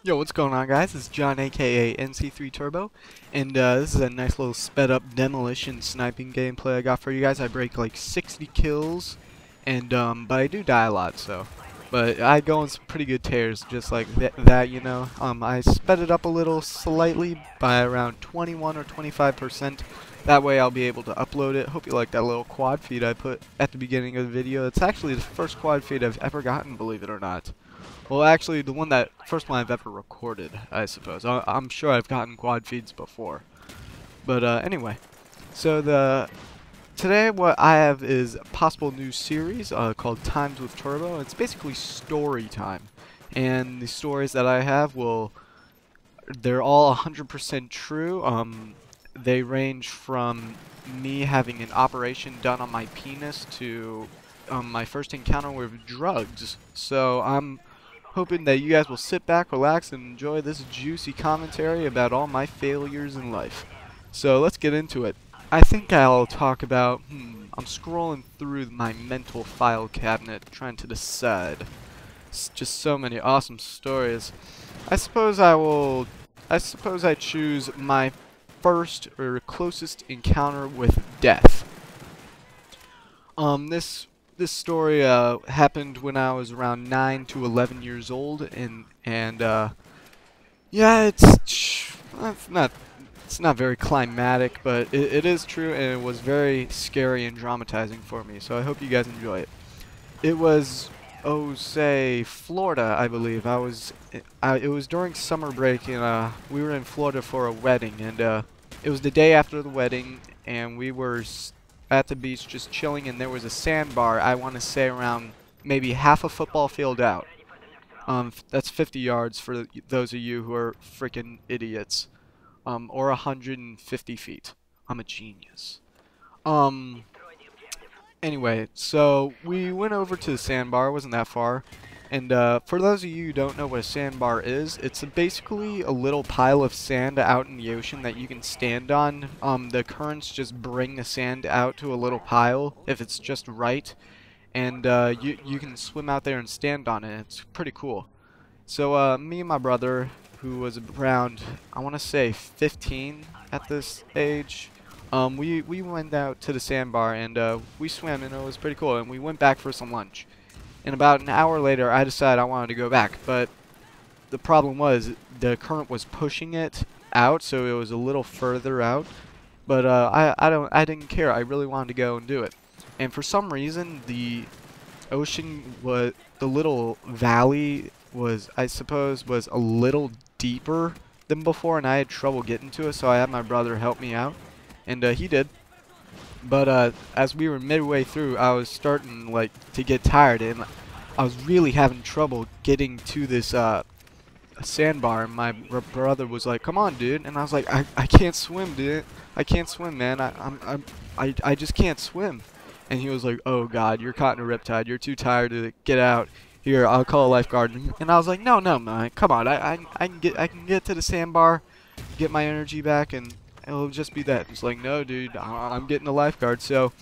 Yo, what's going on, guys? It's John, aka NC3 Turbo, and this is a nice little sped up demolition sniping gameplay I got for you guys. I break like 60 kills, and but I do die a lot, but I go in some pretty good tears, just like that, you know. I sped it up a little slightly by around 21 or 25%. That way I'll be able to upload it. Hope you like that little quad feed I put at the beginning of the video. It's actually the first quad feed I've ever gotten, believe it or not. Well, actually, first one I've ever recorded, I suppose. I'm sure I've gotten quad feeds before. But anyway, so today what I have is a possible new series called Times with Turbo. It's basically story time, and the stories that I have they're all 100% true. They range from me having an operation done on my penis to my first encounter with drugs. So I'm hoping that you guys will sit back, relax, and enjoy this juicy commentary about all my failures in life. So let's get into it. I think I'll talk about, I'm scrolling through my mental file cabinet trying to decide. It's just so many awesome stories. I suppose I choose my first or closest encounter with death. This story happened when I was around 9 to 11 years old, and yeah, it's not very climatic, but it is true, and it was very scary and dramatizing for me. So I hope you guys enjoy it. It was say Florida, I believe. It was during summer break, and we were in Florida for a wedding, and it was the day after the wedding, and we were at the beach just chilling, and there was a sandbar, I want to say around maybe half a football field out. That's 50 yards for those of you who are freaking idiots. Or 150 feet. I'm a genius. Anyway, so we went over to the sandbar, wasn't that far. And for those of you who don't know what a sandbar is, it's basically a little pile of sand out in the ocean that you can stand on. The currents just bring the sand out to a little pile if it's just right, and you can swim out there and stand on it. It's pretty cool. So me and my brother, who was around, I want to say 15 at this age, we went out to the sandbar, and we swam, and it was pretty cool. And we went back for some lunch. And about an hour later, I decided I wanted to go back, but the problem was the current was pushing it out, so it was a little further out. But I didn't care. I really wanted to go and do it. And for some reason, the little valley was, I suppose, was a little deeper than before, and I had trouble getting to it. So I had my brother help me out, and he did. But as we were midway through, I was starting to get tired, and I was really having trouble getting to this sandbar. And my brother was like, "Come on, dude!" And I was like, "I can't swim, dude. I can't swim, man. I just can't swim." And he was like, "Oh God, you're caught in a riptide. You're too tired to get out. Here, I'll call a lifeguard." And I was like, "No, no, man. Come on. I can get to the sandbar, get my energy back, and it'll just be that." It's like, "No, dude, I'm getting a lifeguard." So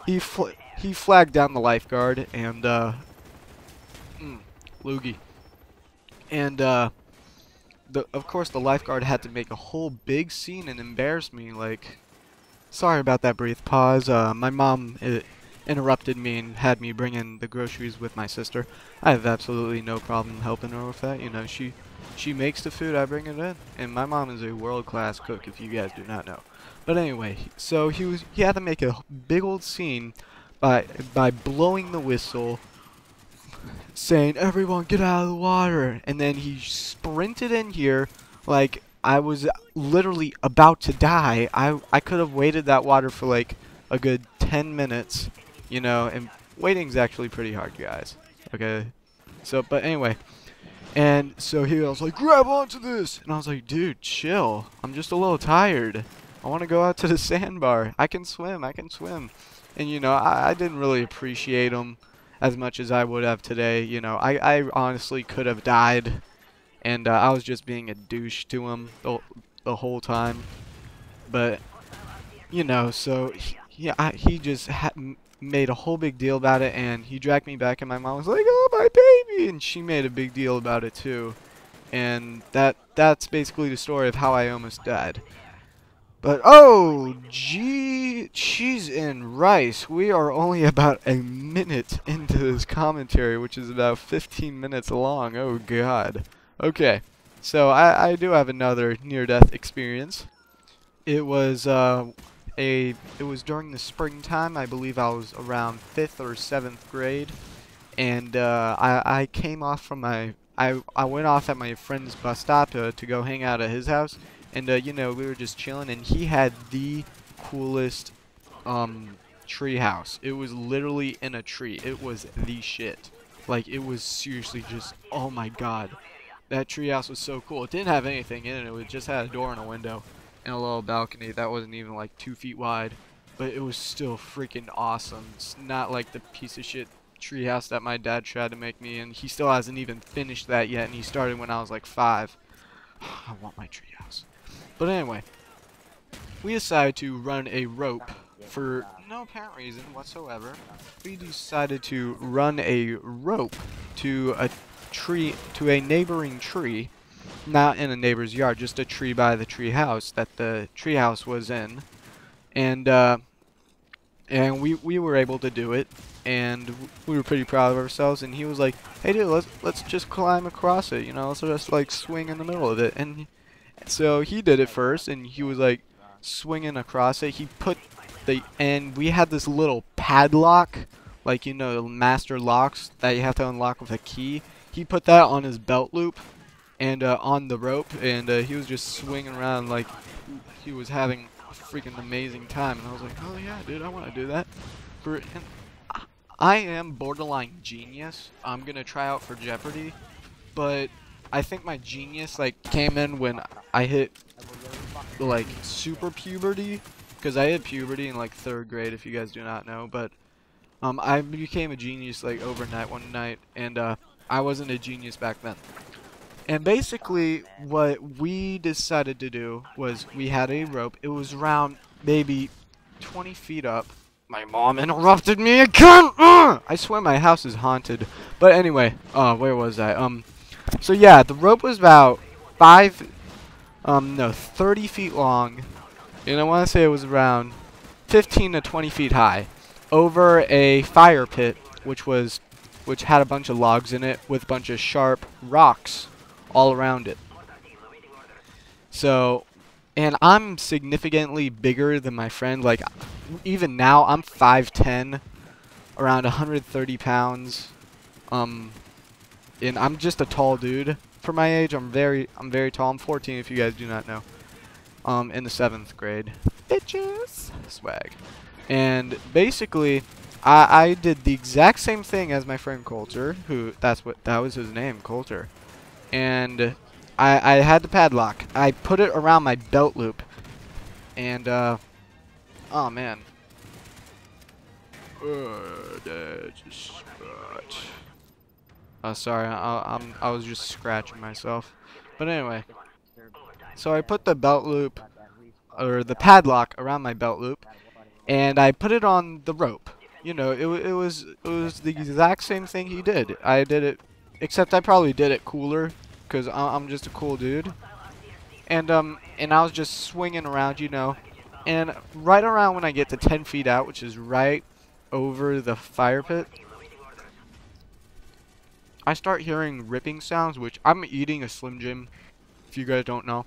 he flagged down the lifeguard, and loogie. And of course the lifeguard had to make a whole big scene and embarrass me. Like, sorry about that brief pause. My mom interrupted me and had me bring in the groceries with my sister. I have absolutely no problem helping her with that. You know, she makes the food, I bring it in, and my mom is a world-class cook, if you guys do not know. But anyway, so he had to make a big old scene by blowing the whistle, saying, "Everyone get out of the water," and then he sprinted in here like I was literally about to die. I could have waited that water for like a good 10 minutes, you know, and waiting's actually pretty hard, guys. Okay, so but anyway. And so he was like, "Grab onto this!" And I was like, "Dude, chill. I'm just a little tired. I want to go out to the sandbar. I can swim. I can swim." And, you know, I didn't really appreciate him as much as I would have today. You know, I honestly could have died. And I was just being a douche to him the whole time. But, you know, so he just made a whole big deal about it, and he dragged me back, and my mom was like, "Oh, my baby," and she made a big deal about it too. And that's basically the story of how I almost died. But oh, gee, cheese and rice. We are only about a minute into this commentary, which is about 15 minutes long. Oh God. Okay, so I do have another near-death experience. It was it was during the springtime. I believe I was around 5th or 7th grade, and I came off from I went off at my friend's bus stop to go hang out at his house, and you know, we were just chilling, and he had the coolest tree house. It was literally in a tree. It was the shit. Like, it was seriously just, oh my God, that tree house was so cool. It didn't have anything in it. It just had a door and a window and a little balcony that wasn't even like 2 feet wide, but it was still freaking awesome. It's not like the piece of shit treehouse that my dad tried to make me, and he still hasn't even finished that yet, and he started when I was like 5. I want my treehouse. But anyway, we decided to run a rope for no apparent reason whatsoever. We decided to run a rope to a tree, to a neighboring tree, not in a neighbor's yard, just a tree by the tree house that the tree house was in, and we were able to do it, and we were pretty proud of ourselves. And he was like, "Hey, dude, let's just climb across it, you know, let's just like swing in the middle of it." And so he did it first, and he was like swinging across it. He put and we had this little padlock, like, you know, master locks that you have to unlock with a key. He put that on his belt loop and on the rope, and he was just swinging around like he was having a freaking amazing time. And I was like, oh yeah, dude, I want to do that. And I am borderline genius. I'm gonna try out for Jeopardy, but I think my genius like came in when I hit like super puberty, because I hit puberty in like 3rd grade, if you guys do not know. But I became a genius like overnight one night, and I wasn't a genius back then. And basically what we decided to do was we had a rope. It was around maybe 20 feet up. My mom interrupted me again! I swear my house is haunted. But anyway, where was I? So yeah, the rope was about 30 feet long. And I want to say it was around 15 to 20 feet high. Over a fire pit, which had a bunch of logs in it with a bunch of sharp rocks all around it. So, and I'm significantly bigger than my friend. Like, even now, I'm 5'10", around 130 pounds. And I'm just a tall dude. For my age, I'm very tall. I'm 14, if you guys do not know. In the 7th grade. Bitches! Swag. And basically, I did the exact same thing as my friend Coulter, that was his name, Coulter. And I had the padlock. I put it around my belt loop. And, oh man. That's a spot. Oh, sorry, I was just scratching myself. But anyway. So I put the belt loop, or the padlock, around my belt loop, and I put it on the rope. You know, it was the exact same thing he did. I did it, except I probably did it cooler, because I'm just a cool dude. And I was just swinging around, you know, and right around when I get to 10 feet out, which is right over the fire pit, I start hearing ripping sounds, which I'm eating a Slim Jim, if you guys don't know.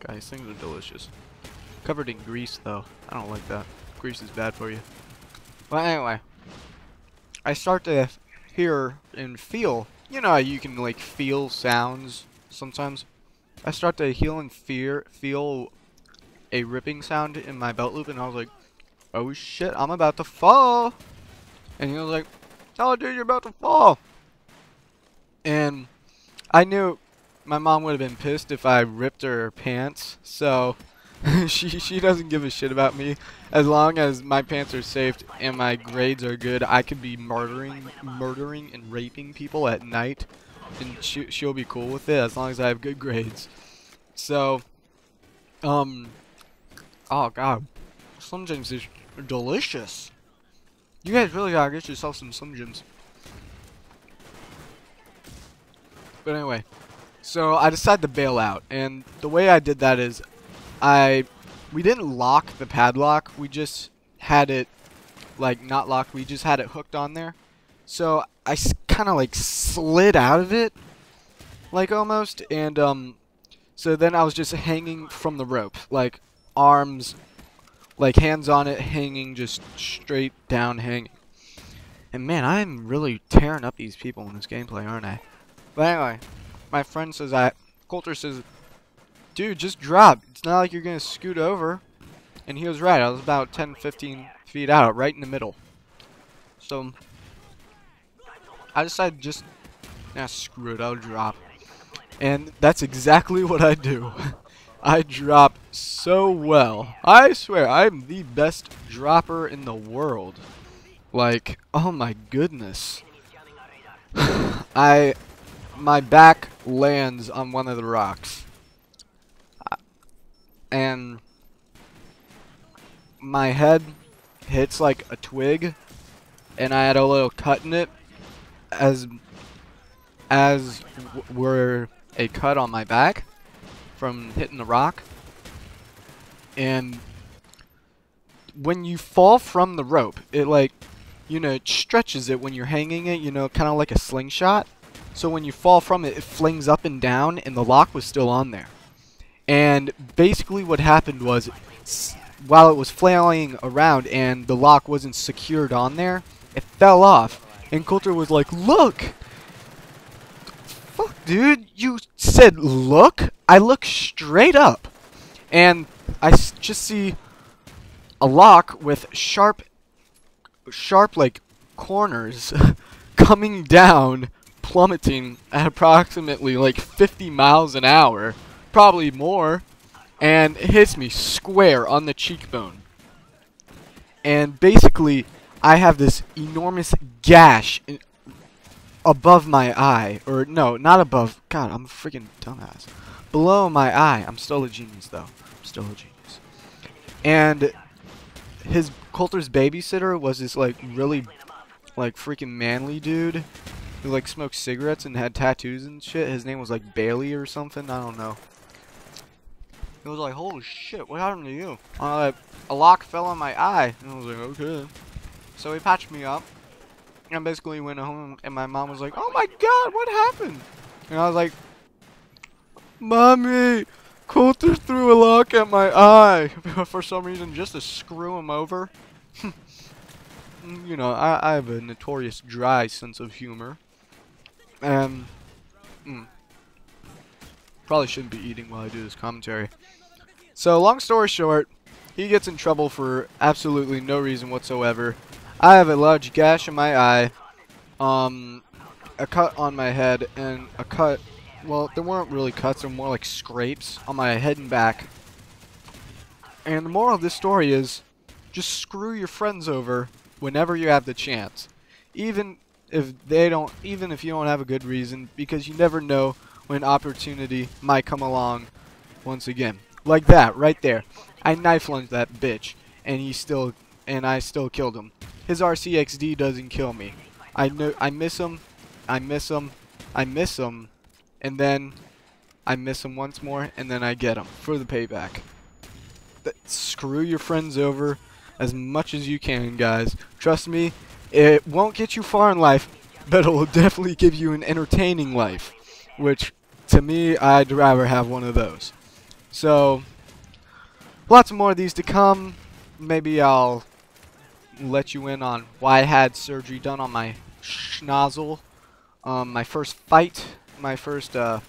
Guys, things are delicious. Covered in grease, though. I don't like that. Grease is bad for you. But anyway, I start to hear and feel. You know how you can like feel sounds sometimes? I start to heal and feel a ripping sound in my belt loop, and I was like, oh shit, I'm about to fall. And he was like, oh dude, you're about to fall. And I knew my mom would have been pissed if I ripped her pants, so she doesn't give a shit about me. As long as my pants are safe and my grades are good, I could be murdering and raping people at night, and she'll be cool with it as long as I have good grades. So, oh god, Slim Jims is delicious. You guys really gotta get yourself some Slim Jims. But anyway, so I decided to bail out, and the way I did that is we didn't lock the padlock, we just had it like not locked, we just had it hooked on there. So I kind of like slid out of it, like almost, and so then I was just hanging from the rope, like arms, like hands on it, hanging, just straight down hanging. And man, I'm really tearing up these people in this gameplay, aren't I? But anyway, my friend says, Coulter says, dude, just drop. It's not like you're going to scoot over. And he was right. I was about 10, 15 feet out, right in the middle. So, I decided just, screw it, I'll drop. And that's exactly what I do. I drop so well. I swear, I'm the best dropper in the world. Like, oh my goodness. My back lands on one of the rocks. And my head hits like a twig, and I had a little cut in it, as were a cut on my back from hitting the rock. And when you fall from the rope, it like, you know, it stretches it when you're hanging it, you know, kind of like a slingshot. So when you fall from it, it flings up and down, and the lock was still on there. And basically what happened was, while it was flailing around and the lock wasn't secured on there, it fell off. And Coulter was like, look! Fuck, dude, you said look? I look straight up. And I just see a lock with sharp like corners coming down, plummeting at approximately like 50 miles an hour, probably more, and it hits me square on the cheekbone. And basically, I have this enormous gash above my eye, or no, not above. God, I'm a freaking dumbass. Below my eye. I'm still a genius, though. I'm still a genius. And Coulter's babysitter was this like really like freaking manly dude who like smoked cigarettes and had tattoos and shit. His name was like Bailey or something. I don't know. He was like, holy shit, what happened to you? A lock fell on my eye. And I was like, okay. So he patched me up. And basically went home, and my mom was like, oh my god, what happened? And I was like, Mommy, Coulter threw a lock at my eye for some reason, just to screw him over. You know, I have a notorious dry sense of humor. And probably shouldn't be eating while I do this commentary. So, long story short, he gets in trouble for absolutely no reason whatsoever. I have a large gash in my eye, a cut on my head, and a cut, well, there weren't really cuts, they were more like scrapes on my head and back. And the moral of this story is, just screw your friends over whenever you have the chance. Even if you don't have a good reason, because you never know when opportunity might come along once again. Like that, right there. I knife lunged that bitch, and I still killed him. His RCXD doesn't kill me. I miss him, I miss him, I miss him, and then I miss him once more, and then I get him for the payback. Screw your friends over as much as you can, guys. Trust me, it won't get you far in life, but it will definitely give you an entertaining life, which, to me, I'd rather have one of those. So, lots more of these to come. Maybe I'll let you in on why I had surgery done on my schnozzle. My first fight, my first like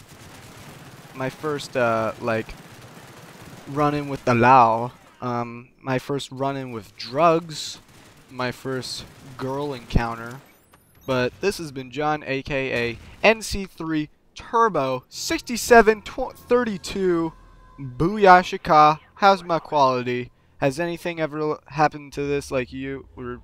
run-in with the law, my first run-in with drugs, my first girl encounter. But this has been John, aka NC3 Turbo 6732. Booyah Shaka. How's my quality? Has anything ever happened to this like you? Or